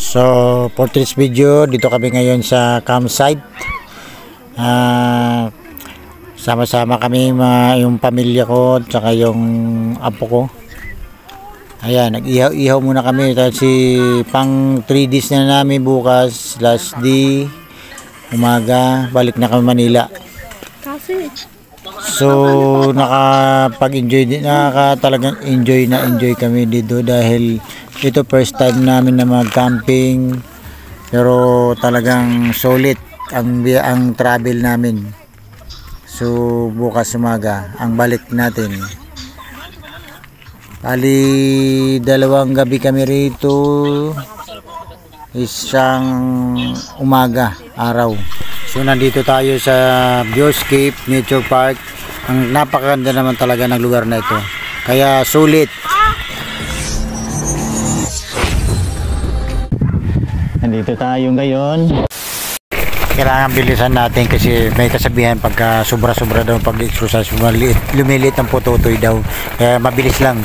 So for this video, dito kami ngayon sa campsite. Sama-sama kami yung pamilya ko at saka yung apo ko. Ayan, nag-ihaw muna kami kasi pang 3 days na namin bukas, last day, umaga, balik na kami Manila. So nakapag-enjoy din, talagang enjoy kami dito dahil ito first time namin na mag-camping, pero talagang solid ang travel namin. So bukas umaga ang balik natin. Bali 2 gabi kami rito, isang umaga, araw. So nandito tayo sa Viewscape Nature Park. Ang napakaganda naman talaga ng lugar na ito, kaya sulit. Nandito tayo ngayon. Kailangan bilisan natin kasi may kasabihan pagka sobra-sobra daw pag-exercise, lumilit ang putotoy daw, kaya mabilis lang.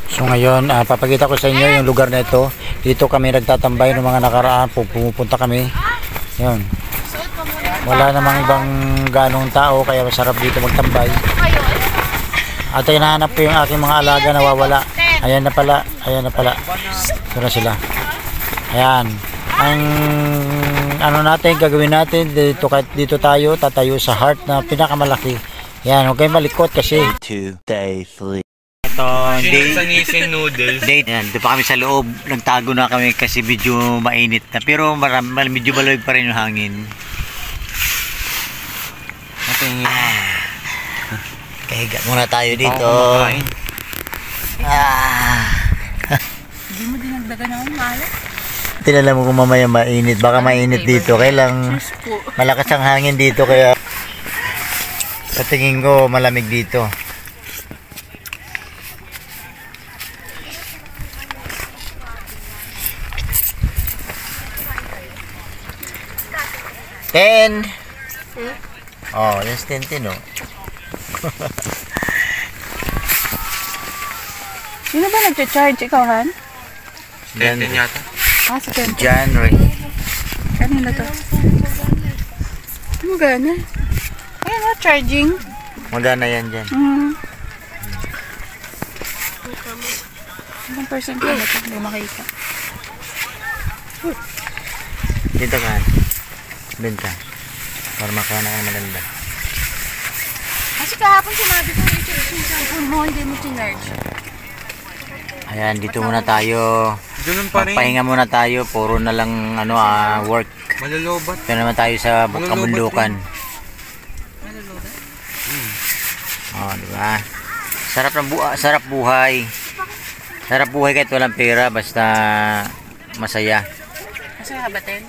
So ngayon papakita ko sa inyo yung lugar na ito. Dito kami nagtatambay ng mga nakaraan, pumupunta kami. Yun, wala namang ibang ganong tao, kaya masarap dito magtambay. At hinahanap ko yung aking mga alaga na nawawala. Ayan na pala. Ito na sila. Ayan. Ang ano natin, gagawin natin dito tayo tatayo sa heart na pinakamalaki. Yan, huwag kayong malikot kasi 2 days 3. Ito, date. Yan, dito pa kami sa loob. Nagtago na kami kasi medyo mainit na, pero medyo malamig pa rin yung hangin. Kahiga muna tayo dito. Hindi mo dinagdagan ako malas. Tinala mo kung mamaya mainit, baka mainit dito, kailang malakas ang hangin dito, kaya sa tingin ko malamig dito. Ten. Oh, yes, 10 oh. Sino ba nag-charge? Ikaw, Han? 10 yata. Sa 10. January. Kanina to. Magana. Ayan o, charging. Magana yan dyan. Ilang percent ba ito? Hindi makita. Dito ka. Benta. Para makawa na ang maganda. Kasi kahapon sinabi ko i-charge yung cellphone mo, hindi mo sinarge. Ayan, dito muna tayo. Pahinga muna tayo, puro na lang work. Malalobat. Ito naman tayo sa kabundukan. Malalobat? Oh, di ba? Sarap buhay. Sarap buhay kahit walang pera, basta masaya. Masaya ba, Ten?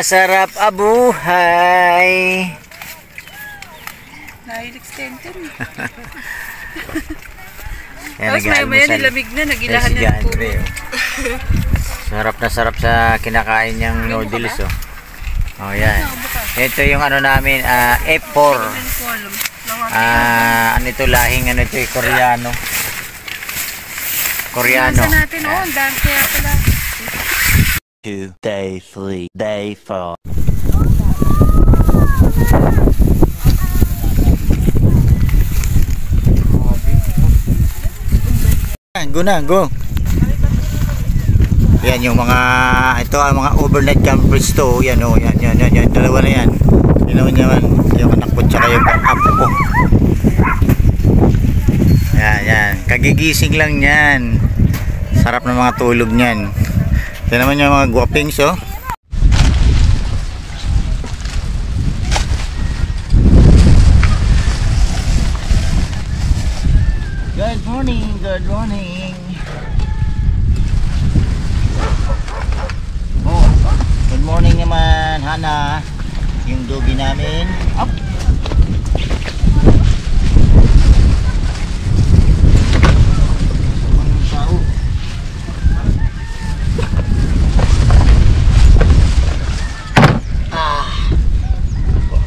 Sarap abuhay. Nahil-extend Ten. Tapos maya nilamig na, nagilahan na ng puro. Sarap na sarap sa kinakain niyang noodles oh. Oh yan. Ito yung namin, F4. Ano ito, lahing ito, Koreano. Sa natin ang dami kaya pala. 2 day 3 day 4. Go. Yan yung mga ang mga overnight campers to. Yan oh, yan. Dalawa na yan. Yung anak ko tsaka yung apo ko. Yan. Kagigising lang yan. Sarap ng mga tulog niyan. Yan naman yung mga guwapings oh. Good morning. Oh, good morning naman, Hana. Yung doggy namin. Up.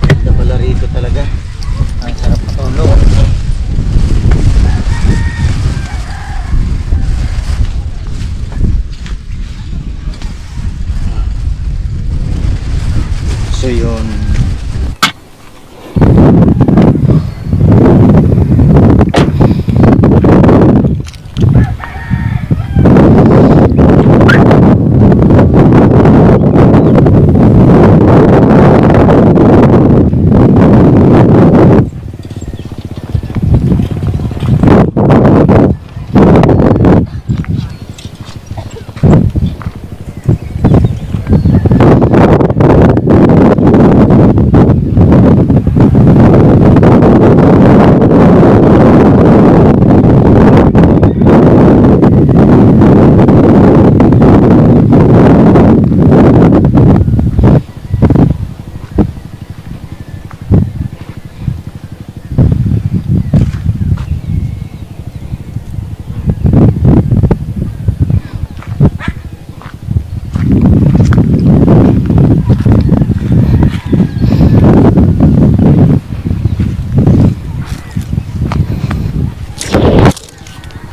Ganda pala rito talaga. Ang sarap matulog.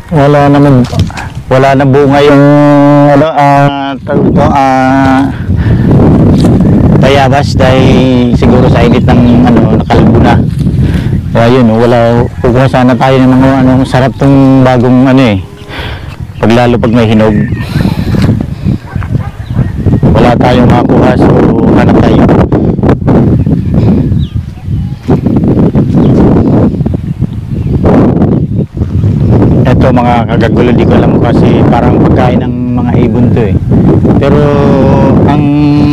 wala na bunga yung ano bayabas dahil siguro sa init ng ano nakalbo na. Kaya yun, kukuha sana tayo ng mga ano, sarap tong bagong ano eh. Lalo pag may hinog. Wala tayong makuha, so hanap tayo. Ito mga kagagulo, di ko alam kasi parang pagkain ng mga ibon to eh. Pero ang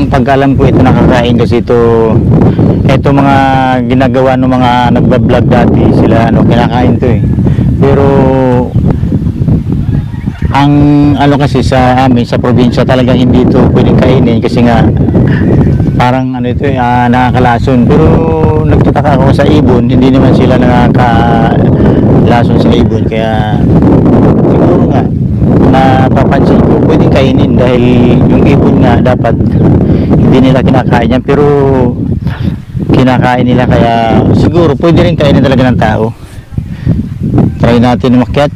pagkalam ko ito nakakain kasi ito mga ginagawa ng mga nagbablog dati, sila ano kinakain to eh. Pero ang ano kasi sa amin sa probinsya talagang hindi ito pwedeng kainin kasi nga parang ano ito eh, nakakalason. Pero nagtataka ako sa ibon, hindi naman sila nakakalason sa ibon, kaya siguro nga napapansin ko pwedeng kainin dahil yung ibon nga dapat hindi nila kinakain yan, pero kinakain nila, kaya siguro pwede rin kainin talaga ng tao. Try natin umakyat.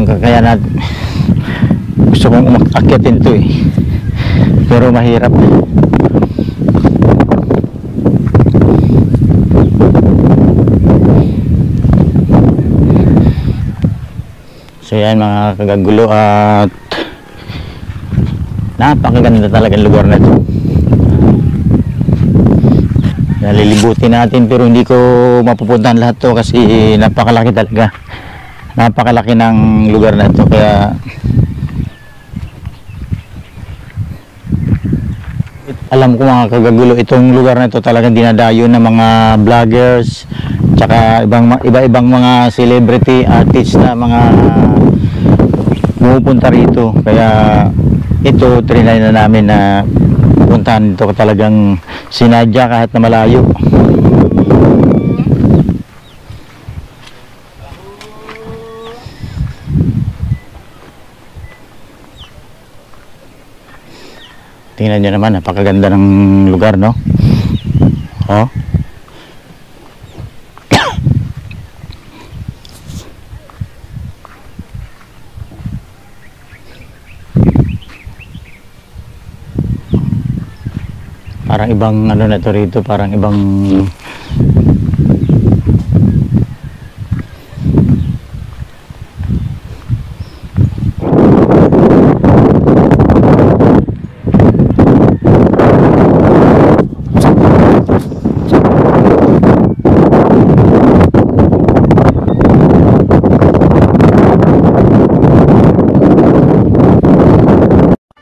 Kaya natin gusto kong umakyatin to eh, pero mahirap. So yan mga kagagulo, at napakaganda talaga ang lugar na ito. Nalilibutin natin pero hindi ko mapupuntahan lahat to kasi napakalaki talaga. Napakalaki ng lugar na ito, kaya alam ko mga kagagulo, itong lugar na ito talagang dinadayo ng mga vloggers tsaka iba-ibang mga celebrity artists na mga pumupunta rito, kaya ito trinay na namin na puntahan dito, talagang sinadya kahit na malayo. Tingnan nyo naman, napakaganda ng lugar, no? Oh. Parang ibang ano na to rito, parang ibang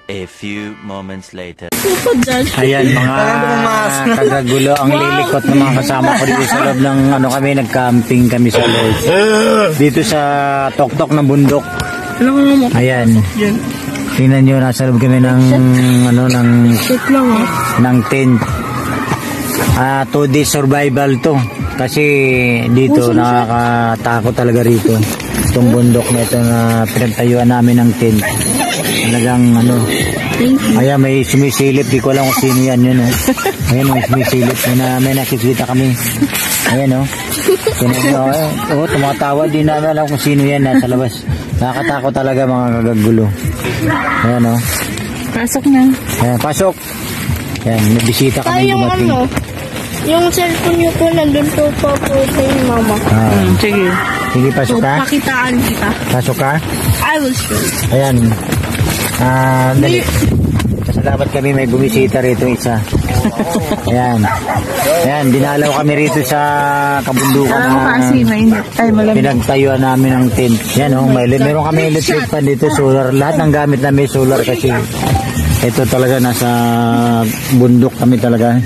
A few moments later. ayan mga kagagulo, ang lilikot ng mga kasama ko dito sa loob ng ano, kami nag-camping kami sa loob dito sa tuktok ng bundok. Ayan, tingnan nyo, nasa loob kami ng ano, ng tent. 2 days survival to kasi dito nakakatakot talaga rito, itong bundok na ito na pinagtayuan namin ng tent. Talagang ano, ayan, may sumisilip, di ko alam kung sino yan, yun, oh. Ayan, may sumisilip, may nakikita kami. Ayan, oh. Tumatawa, di namin alam kung sino yan nasa labas. Nakakatakot talaga mga kagagulo. Ayan, oh. Pasok na. Ayan, pasok. Ayan, may bisita kami dumating. Yung cellphone nyo po nandun po po kay mama. Sige. Sige, pasok ka. Pakitaan kita. Pasok ka. I will show. Ayan. Dali. Salamat kami, may bumisita rito isa. Ayan. Ayan, dinalaw kami rito sa kabundukan na pinagtayuan namin ng tent. Yan, oh, meron kami electric pan dito, solar. Lahat ng gamit namin solar kasi ito talaga nasa bundok kami talaga.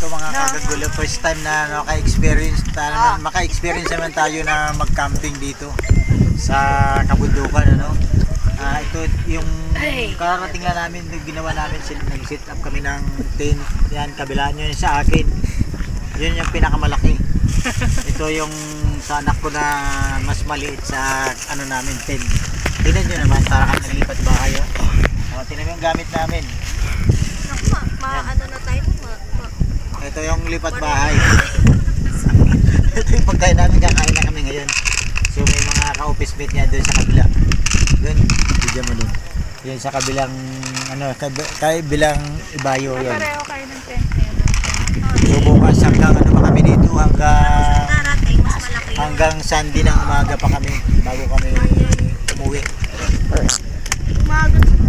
Ito mga kagagulo, first time na maka-experience naman tayo na mag-camping dito sa kabundukan, ano. Ito yung kararating na namin, ginawa namin, nag-set up kami ng tent. Yan, kabilaan nyo yun sa akin, yun yung pinakamalaki. Ito yung sa anak ko na mas maliit sa ano namin tent. Tignan nyo naman, para kang naglipat bahay. Tignan mo yung gamit namin. Naku, ano na tayo. Ito yung lipat bahay. Ito yung pagkain namin, kakain na kami ngayon. So may mga ka-office mate niya doon sa kabila. Doon, bigyan mo doon. Yan sa kabilang, kabilang ibayo yan. Pareho kayo ng tent ngayon. So bukas hanggang ano pa kami dito, Darating, mas malaki. hanggang Sunday ng umaga pa kami bago kami umuwi. Umaga